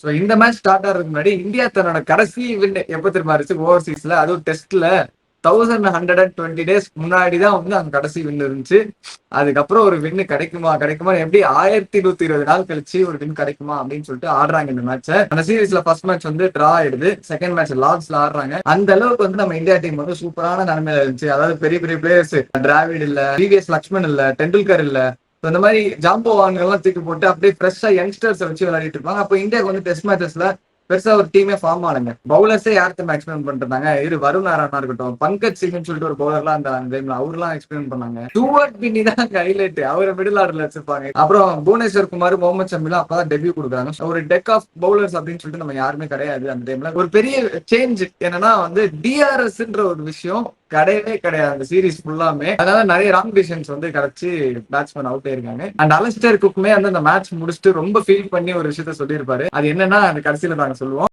So இந்த match start ஆகிறதுக்கு முன்னாடி இந்தியா தன்னோட கடைசி வின் எப்ப தெரியுமா இருந்துச்சு ஓவர்சீஸ்ல, அதுவும் டெஸ்ட்ல 1120 days முன்னாடி தான் வந்து அங்க கடைசி வின் இருந்துச்சு. அதுக்கப்புறம் ஒரு வின் கிடைக்குமா கிடைக்குமா எப்படி 1120 நாள் கழிச்சு ஒரு வின் கிடைக்குமா அப்படின்னு சொல்லிட்டு ஆடுறாங்க இந்த மேட்ச. அந்த சீரீஸ்ல ஃபர்ஸ்ட் மேட்ச் வந்து டிரா ஆயிடுது, செகண்ட் மேட்ச் லார்ட்ஸ்ல ஆடுறாங்க. அந்த அளவுக்கு வந்து நம்ம இந்தியா டீம் வந்து சூப்பரான நிலைமையில இருந்துச்சு. அதாவது பெரிய பெரிய பிளேயர்ஸ், டிராவிட் இல்ல, விவிஎஸ் லக்ஷ்மன் இல்ல, டெண்டுல்கர் இல்ல, இந்த மாதிரி ஜாம்பவான்கள் தூக்கி போட்டு அப்படியே ஃப்ரெஷ்ஷா யங்ஸ்டர்ஸ் வச்சு விளையாடிட்டு இருப்பாங்க. அப்போ இந்தியாவுக்கு வந்து டெஸ்ட் மேட்சஸ்ல பெருசா ஒரு டீமே ஃபார்ம் ஆனுங்க. பவுலர்ஸே யார்த்த எக்ஸ்பிளைன் பண்ணிருந்தாங்க, வருண் ஆரானா இருக்கட்டும், பங்கஜ் சிங்னு சொல்லிட்டு ஒரு பவுலர்லாம் அந்த டைம்ல அவர்லாம் எக்ஸ்பிளைன் பண்ணாங்க. ஸ்டூவர்ட் பின்னி தான் ஹைலைட், அவரை மிடில் ஆர்டர்ல வச்சிருப்பாங்க. அப்புறம் புவனேஸ்வர் குமார், முகமது ஷமிலாம் அப்பதான் டெபியூ கொடுக்குறாங்க. ஒரு டெக் ஆஃப் பவுலர்ஸ் அப்படின்னு சொல்லிட்டு நம்ம யாருமே கிடையாது அந்த டைம்ல. ஒரு பெரிய சேஞ்ச் என்னன்னா வந்து டிஆர்எஸ்ன்ற ஒரு விஷயம் கிடையவே கிடையாது அந்த சீரீஸ் ஃபுல்லாமே. அதனால நிறைய ராங் டிசிஷன்ஸ் வந்து கிடைச்சு பேட்ஸ்மேன் அவுட் ஆயிருக்காங்க. அண்ட் அலஸ்டர் குக்குமே வந்து அந்த மேட்ச் முடிச்சுட்டு ரொம்ப ஃபீல் பண்ணி ஒரு விஷயத்த சொல்லியிருப்பாரு. அது என்னன்னா அந்த கடைசியில நாங்க சொல்லுவோம்.